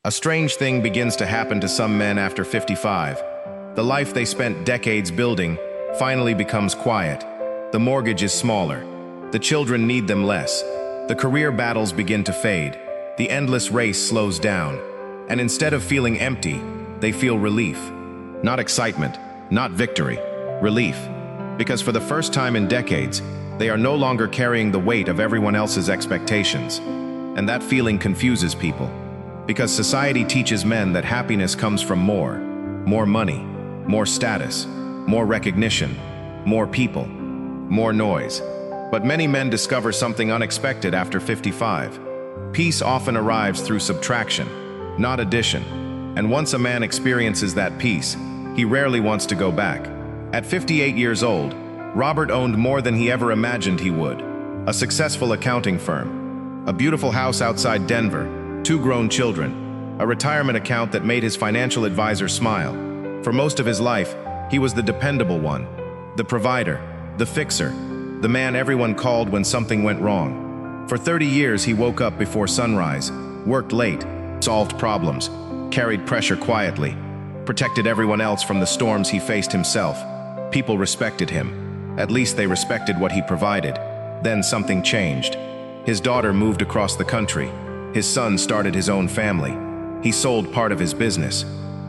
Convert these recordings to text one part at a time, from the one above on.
A strange thing begins to happen to some men after 55. The life they spent decades building finally becomes quiet. The mortgage is smaller. The children need them less. The career battles begin to fade. The endless race slows down. And instead of feeling empty, they feel relief. Not excitement, not victory, relief. Because for the first time in decades, they are no longer carrying the weight of everyone else's expectations. And that feeling confuses people. Because society teaches men that happiness comes from more money, more status, more recognition, more people, more noise. But many men discover something unexpected after 55. Peace often arrives through subtraction, not addition. And once a man experiences that peace, he rarely wants to go back. At 58 years old, Robert owned more than he ever imagined he would. A successful accounting firm, a beautiful house outside Denver, 2 grown children, a retirement account that made his financial advisor smile. For most of his life, he was the dependable one, the provider, the fixer, the man everyone called when something went wrong. For 30 years, he woke up before sunrise, worked late, solved problems, carried pressure quietly, protected everyone else from the storms he faced himself. People respected him. At least they respected what he provided. Then something changed. His daughter moved across the country. His son started his own family. He sold part of his business.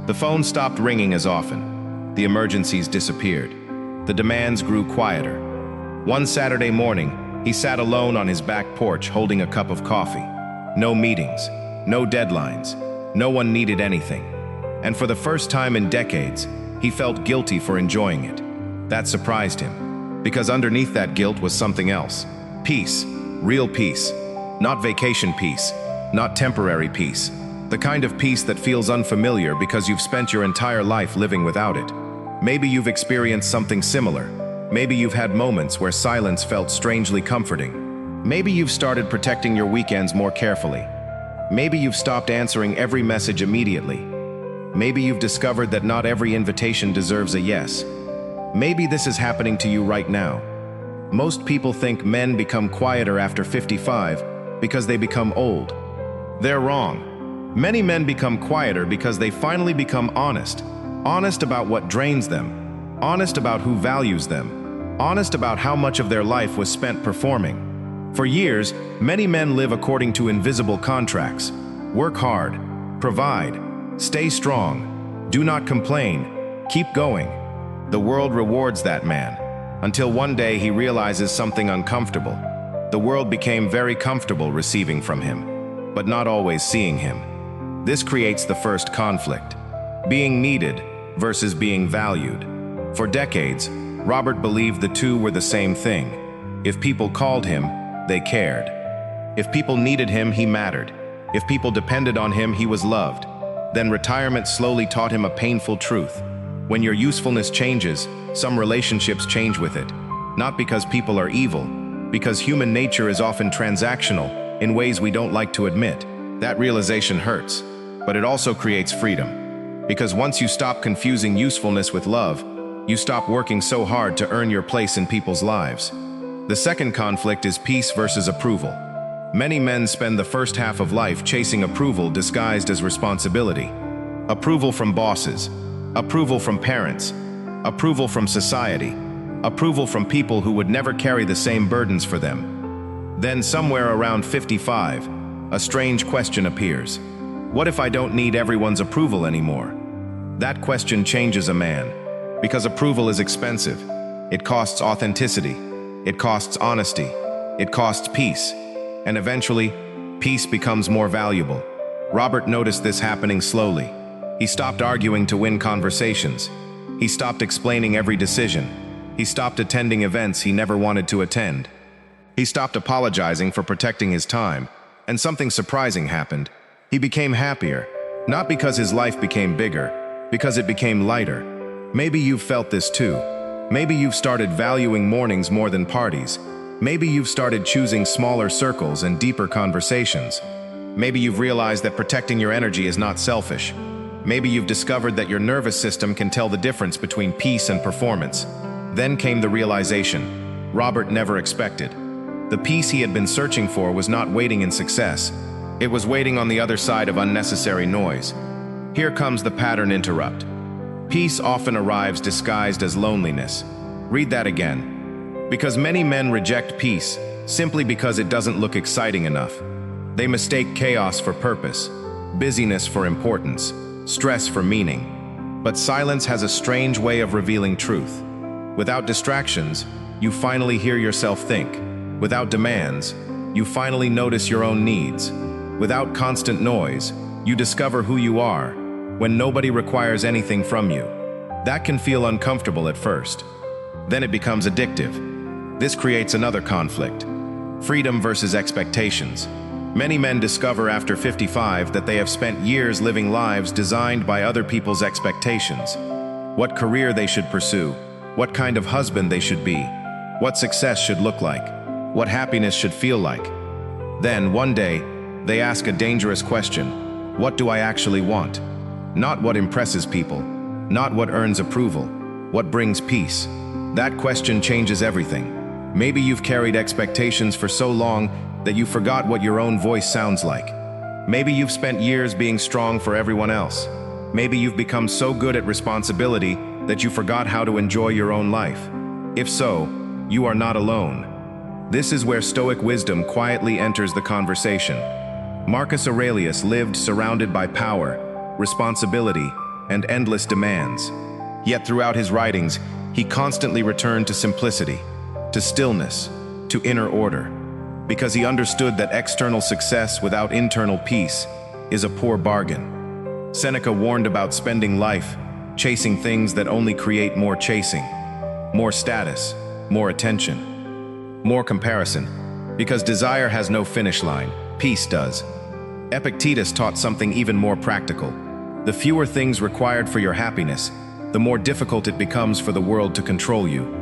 The phone stopped ringing as often. The emergencies disappeared. The demands grew quieter. One Saturday morning, he sat alone on his back porch holding a cup of coffee. No meetings, no deadlines, no one needed anything. And for the first time in decades, he felt guilty for enjoying it. That surprised him, because underneath that guilt was something else. Peace, real peace, not vacation peace, not temporary peace. The kind of peace that feels unfamiliar because you've spent your entire life living without it. Maybe you've experienced something similar. Maybe you've had moments where silence felt strangely comforting. Maybe you've started protecting your weekends more carefully. Maybe you've stopped answering every message immediately. Maybe you've discovered that not every invitation deserves a yes. Maybe this is happening to you right now. Most people think men become quieter after 55 because they become old. They're wrong. Many men become quieter because they finally become honest. Honest about what drains them. Honest about who values them. Honest about how much of their life was spent performing. For years, many men live according to invisible contracts. Work hard. Provide. Stay strong. Do not complain. Keep going. The world rewards that man, until one day he realizes something uncomfortable. The world became very comfortable receiving from him, but not always seeing him. This creates the first conflict: being needed versus being valued. For decades, Robert believed the two were the same thing. If people called him, they cared. If people needed him, he mattered. If people depended on him, he was loved. Then retirement slowly taught him a painful truth. When your usefulness changes, some relationships change with it. Not because people are evil, because human nature is often transactional in ways we don't like to admit. That realization hurts, but it also creates freedom. Because once you stop confusing usefulness with love, you stop working so hard to earn your place in people's lives. The second conflict is peace versus approval. Many men spend the first half of life chasing approval disguised as responsibility. Approval from bosses, approval from parents, approval from society, approval from people who would never carry the same burdens for them. Then somewhere around 55, a strange question appears. What if I don't need everyone's approval anymore? That question changes a man, because approval is expensive. It costs authenticity, it costs honesty, it costs peace, and eventually, peace becomes more valuable. Robert noticed this happening slowly. He stopped arguing to win conversations. He stopped explaining every decision. He stopped attending events he never wanted to attend. He stopped apologizing for protecting his time, and something surprising happened. He became happier, not because his life became bigger, because it became lighter. Maybe you've felt this too. Maybe you've started valuing mornings more than parties. Maybe you've started choosing smaller circles and deeper conversations. Maybe you've realized that protecting your energy is not selfish. Maybe you've discovered that your nervous system can tell the difference between peace and performance. Then came the realization Robert never expected. The peace he had been searching for was not waiting in success. It was waiting on the other side of unnecessary noise. Here comes the pattern interrupt. Peace often arrives disguised as loneliness. Read that again. Because many men reject peace simply because it doesn't look exciting enough. They mistake chaos for purpose, busyness for importance, stress for meaning. But silence has a strange way of revealing truth. Without distractions, you finally hear yourself think. Without demands, you finally notice your own needs. Without constant noise, you discover who you are when nobody requires anything from you. That can feel uncomfortable at first. Then it becomes addictive. This creates another conflict. Freedom versus expectations. Many men discover after 55 that they have spent years living lives designed by other people's expectations. What career they should pursue, what kind of husband they should be, what success should look like, what happiness should feel like. Then, one day, they ask a dangerous question: what do I actually want? Not what impresses people, not what earns approval, what brings peace. That question changes everything. Maybe you've carried expectations for so long that you forgot what your own voice sounds like. Maybe you've spent years being strong for everyone else. Maybe you've become so good at responsibility that you forgot how to enjoy your own life. If so, you are not alone. This is where Stoic wisdom quietly enters the conversation. Marcus Aurelius lived surrounded by power, responsibility, and endless demands. Yet throughout his writings, he constantly returned to simplicity, to stillness, to inner order, because he understood that external success without internal peace is a poor bargain. Seneca warned about spending life chasing things that only create more chasing, more status, more attention, more comparison, because desire has no finish line, peace does. Epictetus taught something even more practical. The fewer things required for your happiness, the more difficult it becomes for the world to control you.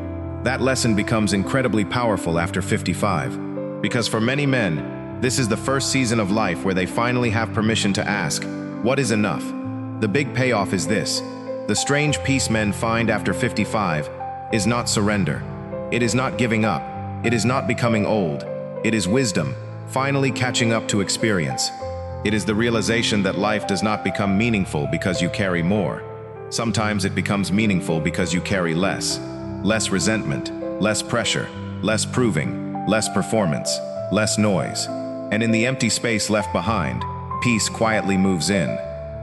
That lesson becomes incredibly powerful after 55, because for many men, this is the first season of life where they finally have permission to ask, what is enough? The big payoff is this: the strange peace men find after 55 is not surrender. It is not giving up. It is not becoming old. It is wisdom, finally catching up to experience. It is the realization that life does not become meaningful because you carry more. Sometimes it becomes meaningful because you carry less. Less resentment, less pressure, less proving, less performance, less noise. And in the empty space left behind, peace quietly moves in.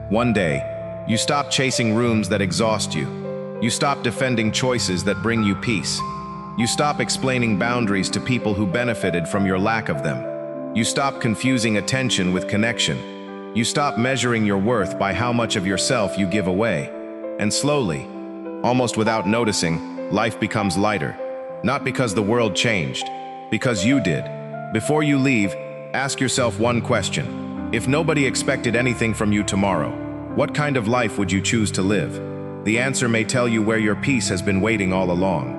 One day, you stop chasing rooms that exhaust you. You stop defending choices that bring you peace. You stop explaining boundaries to people who benefited from your lack of them. You stop confusing attention with connection. You stop measuring your worth by how much of yourself you give away. And slowly, almost without noticing, life becomes lighter. Not because the world changed, because you did. Before you leave, ask yourself one question. If nobody expected anything from you tomorrow, what kind of life would you choose to live? The answer may tell you where your peace has been waiting all along.